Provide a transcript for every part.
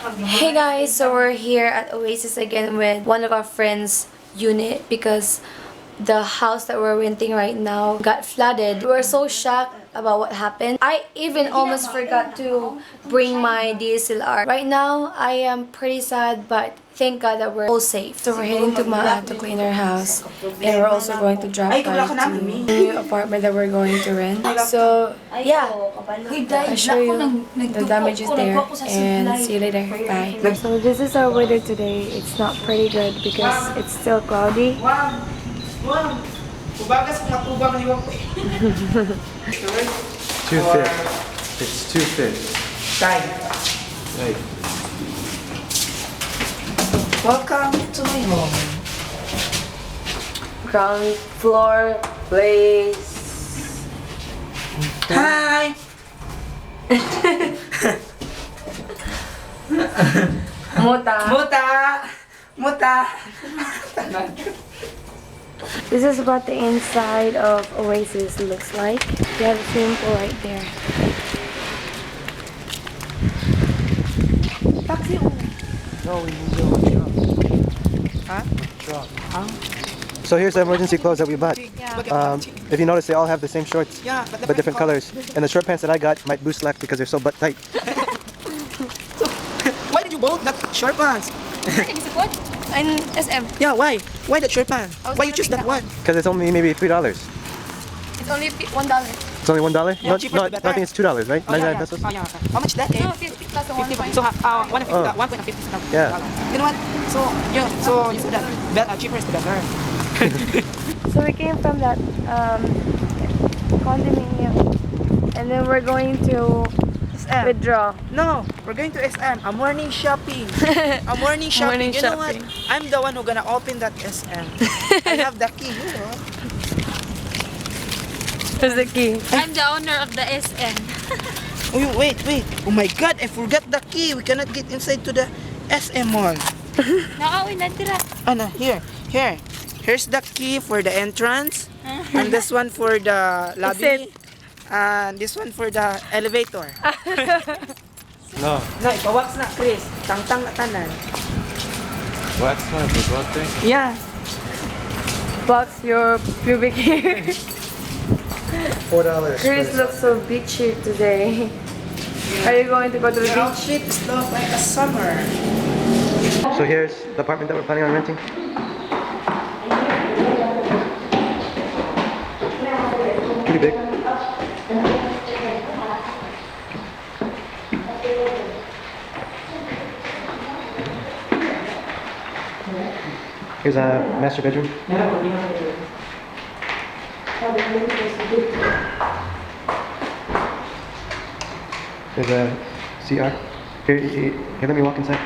Hey guys, so we're here at Oasis again with one of our friends' unit because the house that we're renting right now got flooded. We're so shocked about what happened. I even almost forgot to bring my DSLR. Right now, I am pretty sad, but thank God that we're all safe. So we're heading to Maa to clean our house, and we're also going to drop by to the new apartment that we're going to rent. So yeah, I'll show you the damages there, and see you later. Bye. So this is our weather today. It's not pretty good because it's still cloudy. Too thick. It's too thick. Right. Welcome to my home. Ground floor, place. Hi! Muta. Muta! Muta! This is what the inside of Oasis looks like. We have a swimming pool right there. Taxi! No, we need to Huh? drop. So here's the emergency clothes that we bought. If you notice, they all have the same shorts, Yeah, but different colors. And the short pants that I got might boost slack because they're so butt tight. Why did you both that short pants? And SM. Yeah, why? Why that short pants? Why you choose that one? Because it's only maybe $3. It's only $1. It's only $1? Yeah, No, cheaper no, the better. I think it's $2, right? Oh, 99 yeah, pesos? yeah. Oh, yeah. How much that? No, 50 plus the 1. So, 150, Oh. 1.50. Yeah. You know what? So you said that cheaper is better. So we came from that condominium, and then we're going to SM. withdraw. No, we're going to SM. A morning shopping. A morning shopping. Morning You know what? shopping. I'm the one who gonna open that SM. I have the key. You know? Where's the key? I'm the owner of the SM. Oh, wait. Oh my God! I forgot the key. We cannot get inside to the SM mall. Nakawin na tira. Ano? Here. Here's the key for the entrance, and this one for the lobby, and this one for the elevator. No. No, ipawax na, Chris. Tangtang na tanan. Wax one of the blood thing? Yeah. Box your pubic hair. $4. Chris looks so beachy today. Are you going to go to the The beach? outfit is look like a summer. So here's the apartment that we're planning on renting. Pretty big. Here's a master bedroom. There's a CR. Here, let me walk inside.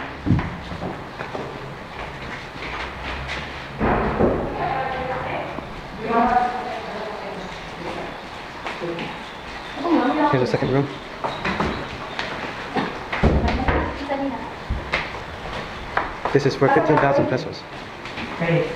Here's a second room. This is for 15,000 pesos. Ang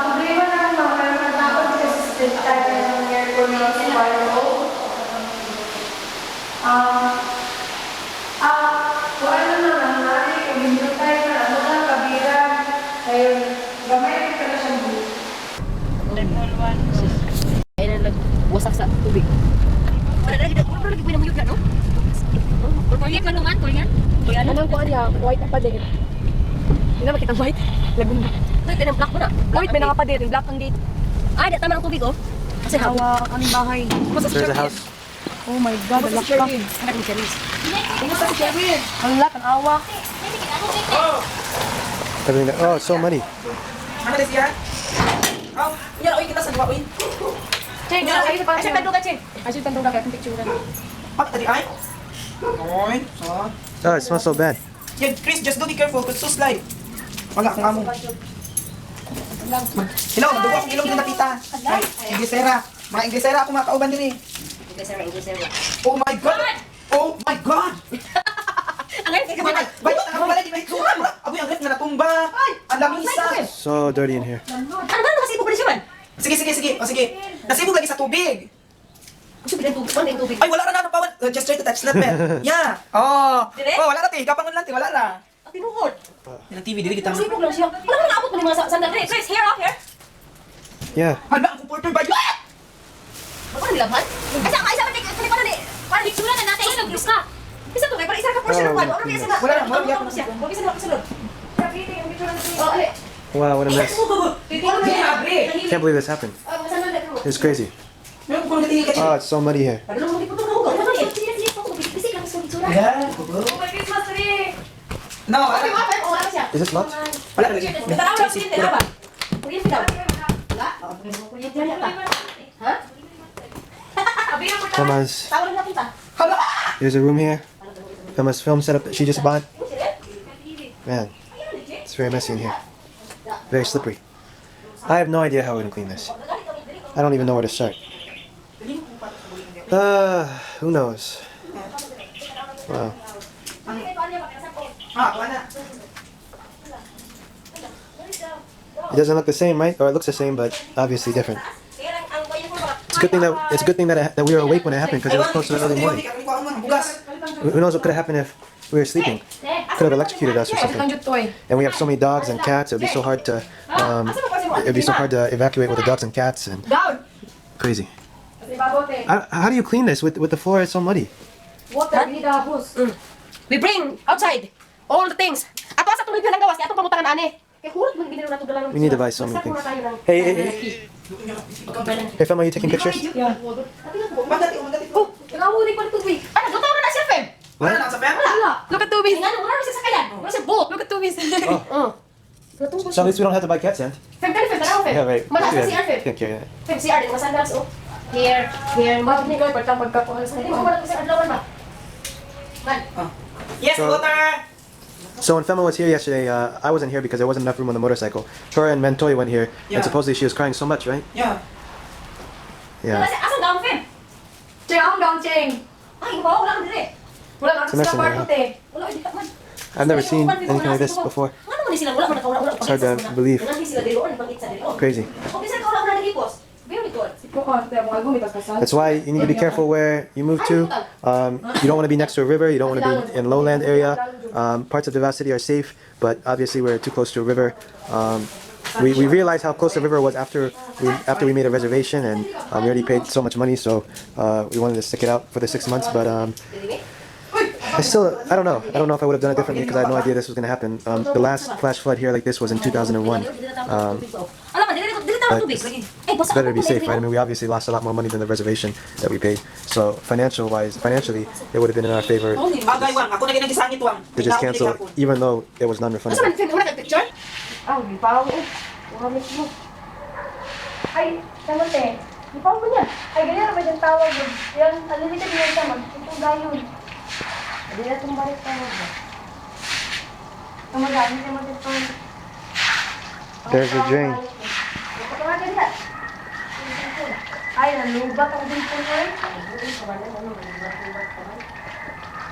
problema ng mga nagtakot kasi sa tayo ng aircon na sa bayo. Kung ano na nangyari, kung hindi tayo na ano na kabiran, ayun, gamay ka na siyang buo. Level 1. Ay na nagwasak sa tubig. Wala lagi pinamuyog na, no? Korean man naman, Korean. Anong kuya, white na pader. Hindi na makitang white. Lagun na. Ito yung black mo na. White, may nakapader. Black ang gate. Ay, di tama ng tubig, oh. Kasi Hawa ang bahay. There's a house. Oh my God, ang lock pa. Anak ni Charis. Ang lock, ang awa. Everything. Oh, it's so muddy. Ano na siya? Oh, yan, oy, kita sa dua, oy. Che, ay, sa kanto ka, Che. Ay, sa kanto ka, kaya picture ka. Pak, tadi ay. Oy, so. Oh, it smells so bad. Yeah, Chris, just do be careful, because so slide. Wala kang amo. Hello, dugo akong ilong din nakita. Ay, Inglesera. Mga Inglesera ako makauban din eh. Inglesera. Oh my God! Oh my God! Ang Bayo, nakabalik, di ba higsuan? Aboy, ang ref na natumba. Ang lamisa. So dirty in here. Ano ba nasibog ba siya man? Sige. O sige. Nasibog lagi sa tubig. Gusto bilang tubig, wala yung tubig. Ay, wala ra na pawan. Just try to touch that bed. Yeah. Oh. Dire? Oh, wala ra ti. Kapangon lang ti, wala ra. Ang tinuod. Yan ang TV dili kita. Nasibog lang siya. Wala mo naabot mo yung mga sandal. Guys, here, here. Yeah. Hala, ang comforter ba? Ano ba nilaban? Kasi ang isa man kani pa na ni. Para ditsura na natin yung nag ka. Bisa to kay para isa ka portion ng one. Ano bisa na? Wala na, wala na. Wala bisa na kasunod. Oh, ale. Wow, what a mess. Abre. Can't believe this happened. It's crazy. Meron ko nang gatingin ka. Oh, it's so muddy here. Yeah. No, wala. Is this much? Wala lagi. Emma's. Hala. There's a room here. Emma's film setup that she just bought. Man, it's very messy in here. Very slippery. I have no idea how we're gonna clean this. I don't even know where to start. Who knows? Wow. It doesn't look the same, right? Or it looks the same, but obviously different. It's a good thing that we were awake when it happened because it was close to the early morning. Who knows what could have happened if we were sleeping? Could have electrocuted us or something. And we have so many dogs and cats. It would be so hard to evacuate with the dogs and cats and crazy. How do you clean this with the floor? It's so muddy. We bring outside all the things. Ato sa tuloy ng gawas, ato pamutangan ani. Kay hulot man giniro nato dalang. We need to buy so many things. Hey, Fem, are you taking pictures? Oh, nangawuri pa tubig. Ano, dito na siya, Fem. Wala na sa pera. Look at Tubis. Ano, wala siya sakayan. Wala siya boat. Look at Tubis. So at least we don't have to buy cat sand. Fem, Fem, Fem. Yeah, right. Malas sa CR, Fem. Thank you. Fem, CR din, masandals, oh. Here, mag ni Goy, patang pagkakuha sa hindi mo wala sa adlawan ba? Man. Yes, So- water. So when Fema was here yesterday, I wasn't here because there wasn't enough room on the motorcycle. Her and Mentoy went here, Yeah. and supposedly she was crying so much, right? Yeah. Yeah. Asa daw, Fem? Cheng, ako daw, Cheng. Ay, wala ka dire. Wala ka It's a sa mess in party, there, te. Wala di ka man. I've never seen anything like this before. Ano man sila wala man wala. It's hard to believe. Wala sila dilo, pangit sa dilo. Crazy. Okay, sa wala na nagipos. Very good. That's why you need to be careful where you move to. You don't want to be next to a river. You don't want to be in lowland area. Parts of Davao City are safe, but obviously we're too close to a river. We realized how close the river was after we made a reservation, and we already paid so much money, so we wanted to stick it out for the 6 months. But I don't know. I don't know if I would have done it differently because I had no idea this was going to happen. The last flash flood here like this was in 2001. It's better to be safe, right? I mean, we obviously lost a lot more money than the reservation that we paid. So financially, it would have been in our favor Agay wang, ako na ginagisangit wang. to just cancel, even though it was Asa man non-refundable. Fem, wala ka picture? Ah, di pa ako. Wala mo. Ay, naman te. Di pa ako niya. Ay, ganyan ba yung tawag yun? Yan, unlimited yun siya. Itong gayon. Hindi na itong balik tawag ba? Tumagamit naman ito. There's the drain. Ay, nalubat ako din po eh.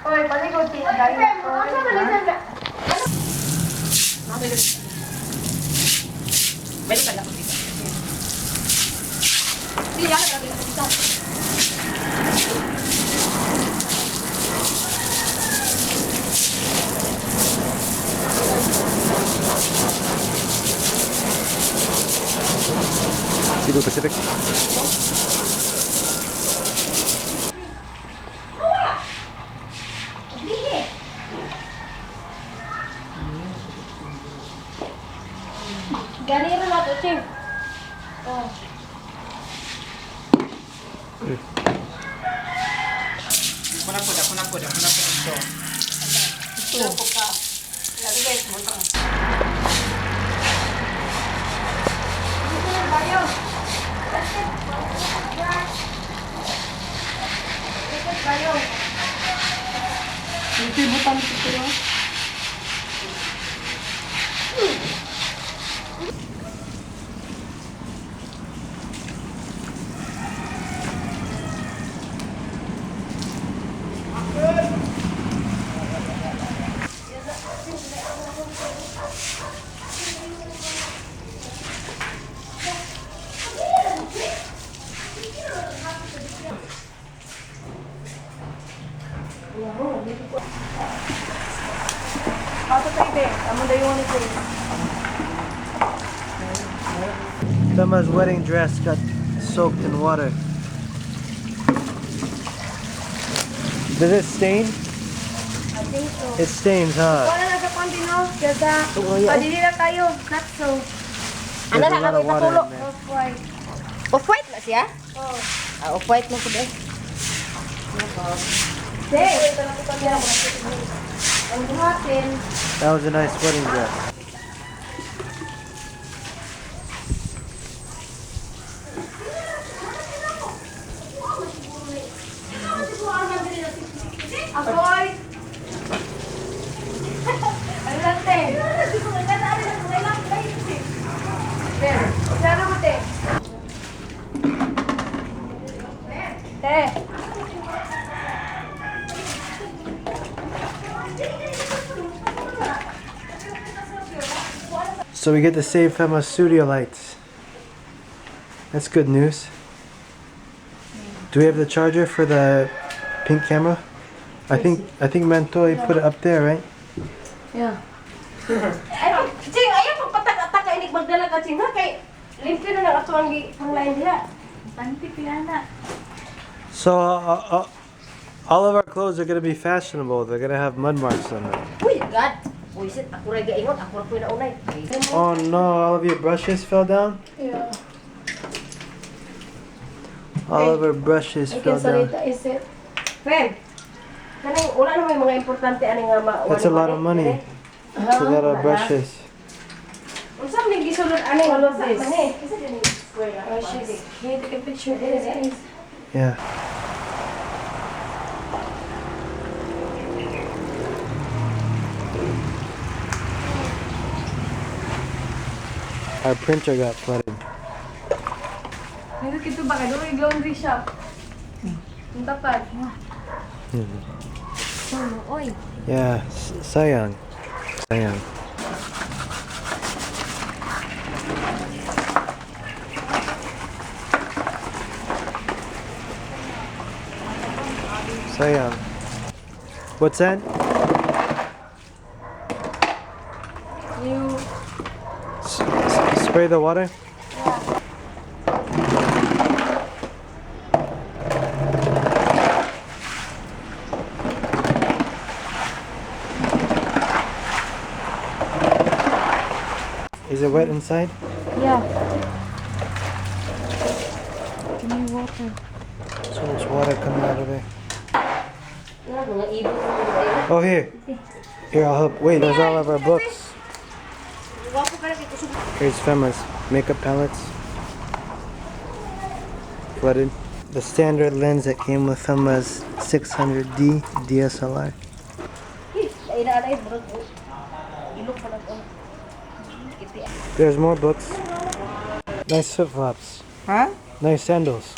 Oy, paligod din. Ay, Balik ka lang dito. Sige, yan ka dito. Cebu Pacific. ganito na ito, Ching. Oh. Ako na po ito. Femma's wedding dress got soaked in water. Does it stain? I think so. It stains, huh? Wala na sa pantino. Kaya padili na tayo. Not so. There's a lot of water in there. Off-white. Off-white na siya? Oh. Off-white mo po dahil. Ang buhatin. That was a nice wedding dress. Akoy! Ano lang, te? Pero, sana mo, te. Te. So we get to save Femma's studio lights. That's good news. Do we have the charger for the pink camera? I think Mantoy put it up there, right? Yeah. Ching, ayaw pagpatak-ataka inig magdala ka, Ching, ha? Kay limpyo na lang ato ang panglain diha. Panti pinana. So all of our clothes are gonna be fashionable. They're gonna have mud marks on them. Uy, God! Uy, sit, ako rin gaingon, ako rin po yung naunay. Oh no! All of your brushes fell down. Yeah. All of our brushes I fell can down. salita, is it? Fem, kanang wala na may mga importante ani nga ma. That's a lot of money. That's a lot of brushes. Unsam ning gisulod ani All of this. Isa din ni square na. Brushes. Can you take a picture? Yes. Yeah. Our printer got flooded. Meron kito ba kayo? Yung laundry shop. Yung tapat. Oy. Yeah, sayang. Sayang. Sayang. What's that? You... Spray the water? Is it wet inside? Yeah. Give me water. So much water coming out of there. Mga ibon. Oh, here. Here, I'll help. Wait, there's all of our books. Wapo ka na kay kusog. Here's Femma's makeup palettes. Flooded. The standard lens that came with Femma's 600D DSLR. Ay na alay bro. Ilok pa lang ko. There's more books. Nice flip-flops. Huh? Nice sandals.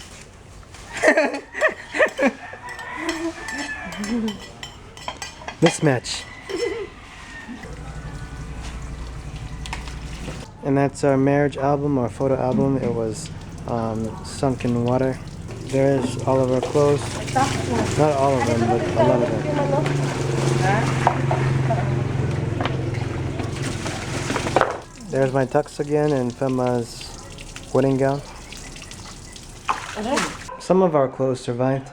Mismatch. And that's our marriage album, our photo album. It was sunk in water. There's all of our clothes. Not all of them, but a lot of them. There's my tux again and Femma's wedding gown. Some of our clothes survived.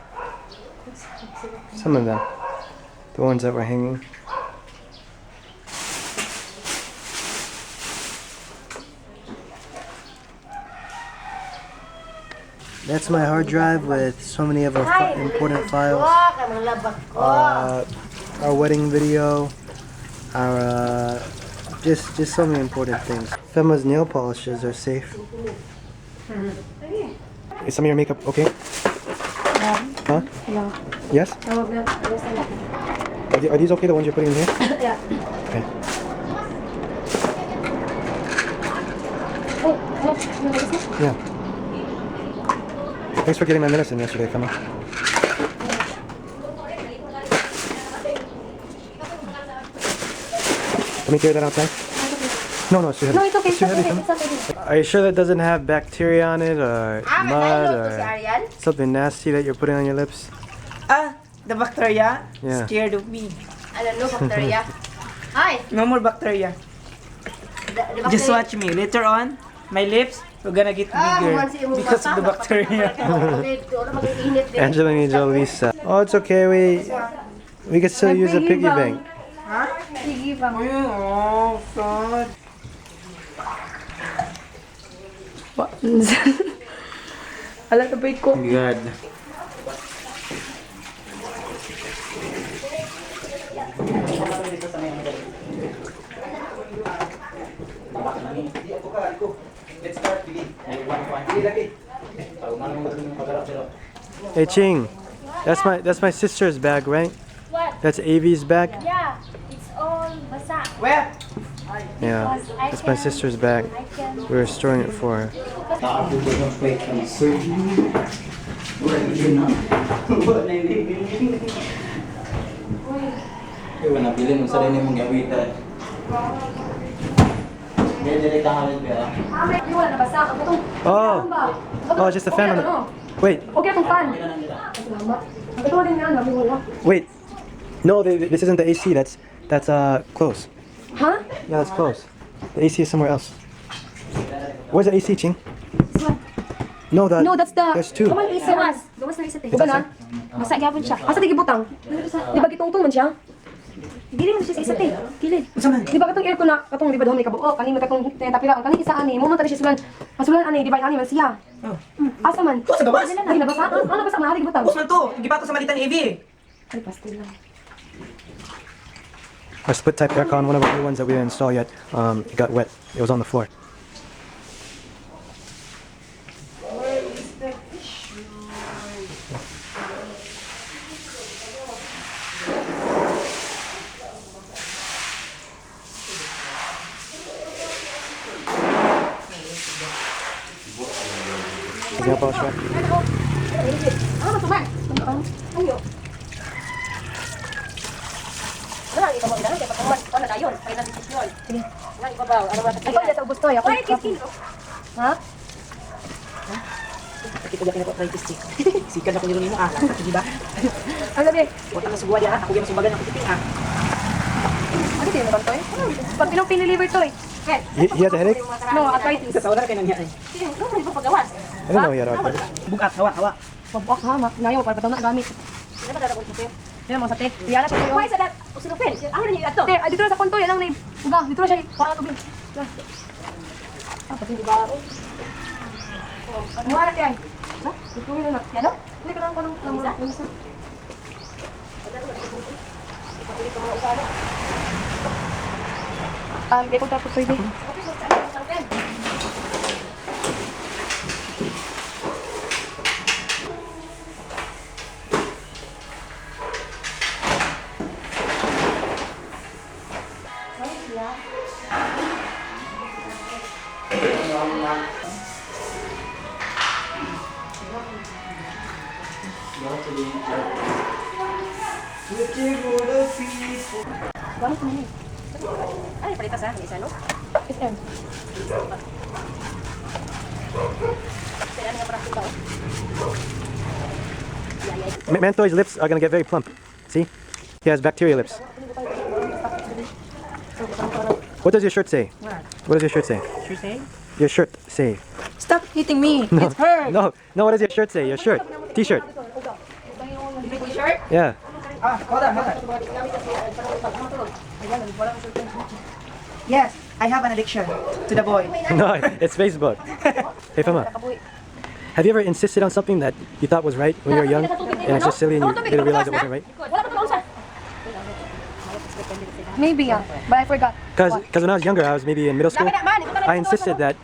Some of them. The ones that were hanging. That's my hard drive with so many of our important files. Our wedding video. Our just so many important things. Femma's nail polishes are safe. Is some of your makeup okay? Huh? Yeah. Yes? Are these okay, the ones you're putting in here? Yeah. Okay. Yeah. Thanks for getting my medicine yesterday, Femma. Let me carry that outside. No, it's too heavy. No, it's okay. It's too heavy, Femma. It's okay. Are you sure that doesn't have bacteria on it or mud or something nasty that you're putting on your lips? The bacteria Yeah. scared of me. Ano no bacteria? Hi. No more bacteria. Just watch me. Later on, my lips are gonna get bigger because of the bacteria. Angelina Jolie said, "Oh, it's okay. We can still use a piggy bank." Piggy bank. Oh, God. Alam na ba ko? God. Hey Ching, that's my sister's bag, right? What? That's Avi's bag. Yeah, it's all basa. Where? Yeah, that's my sister's bag. We were storing it for her. Oh, oh, it's just a fan on the. Wait, Okay, itong fan. wait. No, this isn't the AC. That's close. Huh? Yeah, that's close. The AC is somewhere else. Where's the AC, Ching? No, No, that's the... There's two. Kaman isa mas. Gawas na isa te. Diba na? Masa gyapon siya. Asa di gibutang? Di ba gitungtong man siya? Dili man siya sa isa te. Kilid. Di ba katong aircon na katong di ba daw may kabuo kanimo katong tapira ang kanini isa ani mo man tali siya sulan ani di ba ani man siya. Asa man? Sa gawas? Ay nabasa? Ano basa man hari gibutang? Usman to. Gipato sa malitan AV. Ay pastil lang. Our split type aircon, one of our new ones that we didn't install yet, it got wet. It was on the floor. Sige po siya. Ano to man? Ayo. Wala, ikaw mo ginagawa. Kaya pag wala na yun. Kaya nag-desisyon. Sige. Nga, ikaw ba? Ano ba? Ako dito sa ubos to. Ako. Ha? Kita dia kena buat try stick. Sikan aku niruni mo ah. Di ba? Ano be? Wala na subuan dia. Ako yung subagan ako titing ah. Ano din naman to eh? Pag pinong piniliver to eh. Ken. He has a headache? No, arthritis. Sa wala kay nang ay. Sige, ikaw mo rin pagawas. I didn't know he had arthritis. Bukat hawa. Pabok ha, ngayon para pataw na gamit. Sino ba dadabot sa pera? Yan mo sa tek. Yan na to Why yung. sa dat? Usinopin. Ano na niyo ato? Te, dito na sa konto yan ang name. Uga, dito na siya. Para tubig. Ah, pati di ba? Ano ara tay? Ha? Dito na. Yan no? Hindi ka lang kanang namura. Isa. Kaya ko tapos pwede. Ay, palitas ha. Isa, no? SM. Kaya nga para kita. Mantoy's lips are gonna get very plump. See? He has bacteria lips. What does your shirt say? What does your shirt say? Sure say? Your shirt say. Stop hitting me. It hurt. No, what does your shirt say? Your shirt. T-shirt. Shirt? Yeah. Ah, hold on. Yes, I have an addiction to the boy. No, it's Facebook. Hey, Fama. Have you ever insisted on something that you thought was right when you were young, and it's just silly and you didn't realize it wasn't right? Wala pa tulong sa. Maybe yeah, but I forgot. Because when I was younger, I was maybe in middle school. I insisted that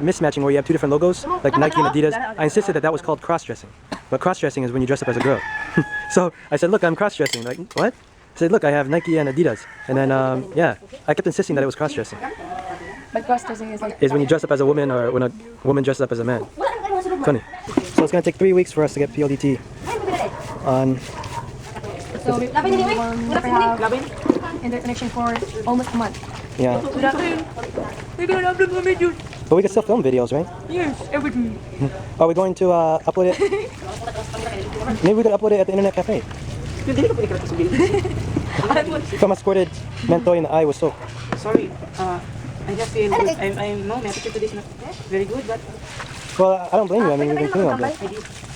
mismatching where you have two different logos, like Nike and Adidas, I insisted that was called cross-dressing. But cross-dressing is when you dress up as a girl. So I said, look, I'm cross-dressing. Like, what? I said, look, I have Nike and Adidas. And then, yeah, I kept insisting that it was cross-dressing. But cross-dressing is like... Is when you dress up as a woman or when a woman dresses up as a man. Funny. So it's going to take 3 weeks for us to get PLDT on... So we have interconnection for almost a month. Yeah. We're gonna upload more videos. But we can still film videos, right? Yes, everything. Are we going to upload it? Maybe we could upload it at the internet cafe. From a squirted Mentoy in the eye with soap. Sorry, I just feel I'm no, my attitude today is not very good, but Well, I don't blame you. I mean, you've been feeling all day.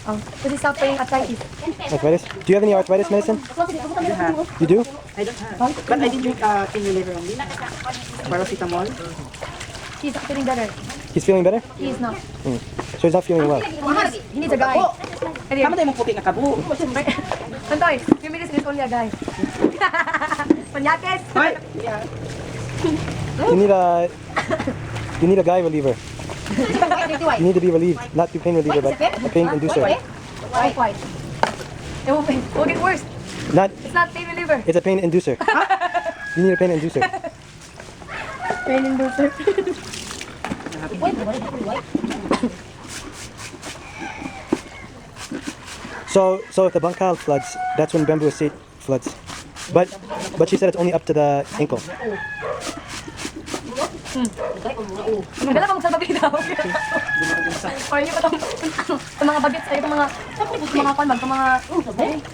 Oh, kasi suffering arthritis. Arthritis? Do you have any arthritis medicine? You do? I don't have. But I did drink pain reliever only. Paracetamol. He's not feeling better. He's feeling better? He is not. So he's not feeling well. He needs a guy. Kama tayo mong puti nga kabo. Santoy, your medicine is only a guy. Panyakes! Hoy! You need a guy reliever. You need to be relieved, not through pain reliever, but a pain inducer. White. It will get worse. It's not pain reliever. It's a pain inducer. You need a pain inducer. Pain inducer. So if the Bangkal floods, that's when Bamboo Estate floods. But she said it's only up to the ankle. Magdala pa magsalbabili daw. Or yun pa itong mga bagets, ay itong mga kalmag, itong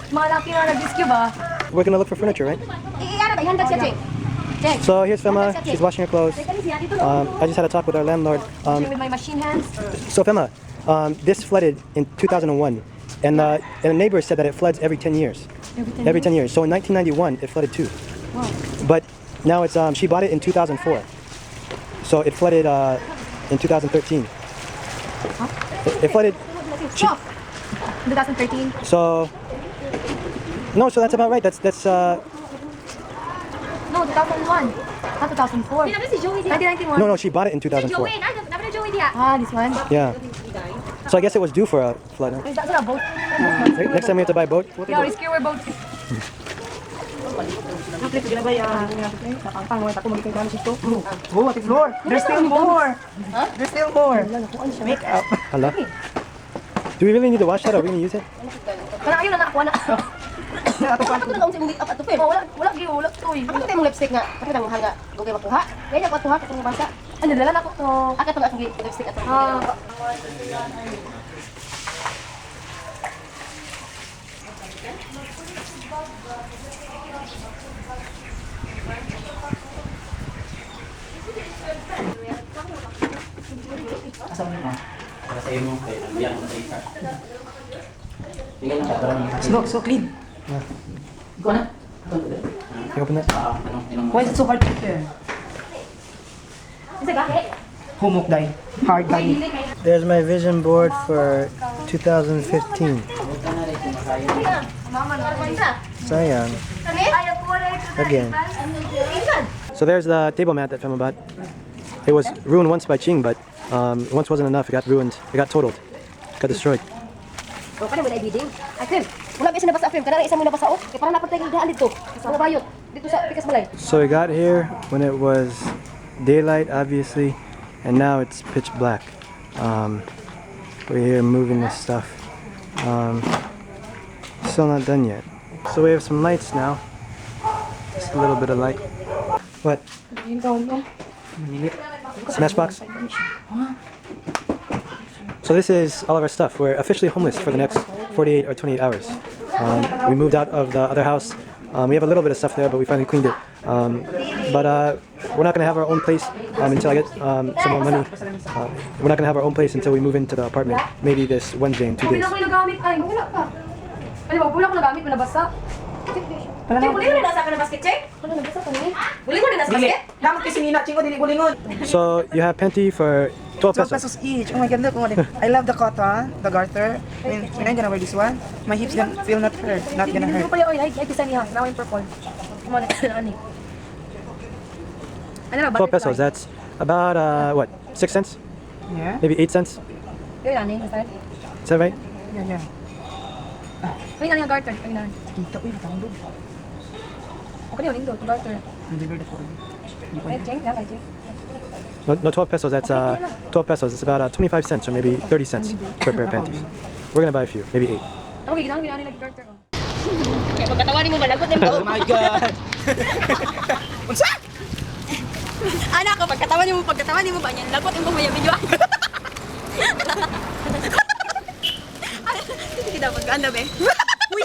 mga laki na nag-rescue ba? We're gonna look for furniture, right? Ihandag siya, Check. So here's Fema. She's washing her clothes. I just had a talk with our landlord. With my machine hands. So Fema, this flooded in 2001, and the neighbor said that it floods every 10 years. Every 10 years. So in 1991, it flooded too. Wow. But now it's she bought it in 2004. So it flooded in 2013. Huh? It flooded. Stop. 2013. So no, so that's about right. That's No, 2001. Not 2004. 1991. no, she bought it in 2004. Ah, this one. Yeah. So I guess it was due for a flood. Huh? Is that a boat? Next time we have to buy a boat. Yeah, rescue our boat. Oh, the floor. There's still more. There's still more. Make up. Hala. Do we really need to wash that or we gonna use it? Parang ayun na nakuha na. Wala to eh. Ako tayo mong lipstick nga. Kasi nang hanga. Gugay makuha. Ganyan makuha kasi mong basa. Ano, dala na ko to. Aka to akong lipstick ato. So clean. Go na. You open that? Why is it so hard to prepare? Humok dye. Hard dye. There's my vision board for 2015. Sayang. Again. So there's the table mat that Fema bought. It was ruined once by Ching, but once wasn't enough. It got ruined. It got totaled. Got destroyed. O kana wala bidding. Akim. Wala gyud nabasa film. Kana isa mo nabasa o. Kay para napatay gyud dito. Sa bayot. Dito sa Pikas Balay. So we got here when it was daylight, obviously, and now it's pitch black. We're here moving this stuff. Still not done yet. So we have some lights now. Just a little bit of light. What? Smashbox? So this is all of our stuff. We're officially homeless for the next 48 or 28 hours. We moved out of the other house. We have a little bit of stuff there, but we finally cleaned it. But we're not going to have our own place until I get some more money. We're not going to have our own place until we move into the apartment. Maybe this Wednesday in 2 days. Ano ba, pula ko nagamit mo nabasa? Check, buli mo din nasa ka na basket, check? Ano nabasa ka ni? Buli mo din nasa Dili. basket? Damot kasi nina. Chingo, dili gulingon. So you have Penti for 12 12 pesos. pesos each. Oh my god, look. I love the cotton, the garter. When I'm gonna wear this one, my hips gonna feel not hurt. Not gonna Hindi hurt. ko pa yung ay pisa niya. Now in purple. Come on, ano ni? Ano na, 12 pesos. That's about what? 6 cents? Yeah. Maybe 8 cents? Yung nani, basta. Is that right? Yeah. Yung nani ang garter, yung nani. Kita ko yung tangdo. Okay yun, yung garter. Hindi ba ito? Ay, Cheng, yeah, Cheng. No, 12 pesos. That's 12 pesos. It's about 25 cents or maybe 30 cents per pair of panties. We're gonna buy a few, maybe 8. Okay, ginaan nila yung garter. Kaya pagkatawanin mo malagot din Oh my god! Unsa? Anak ko, pagkatawanin mo ba niyan? Lagot yung bumaya video. Hindi dapat ganda be. Uy!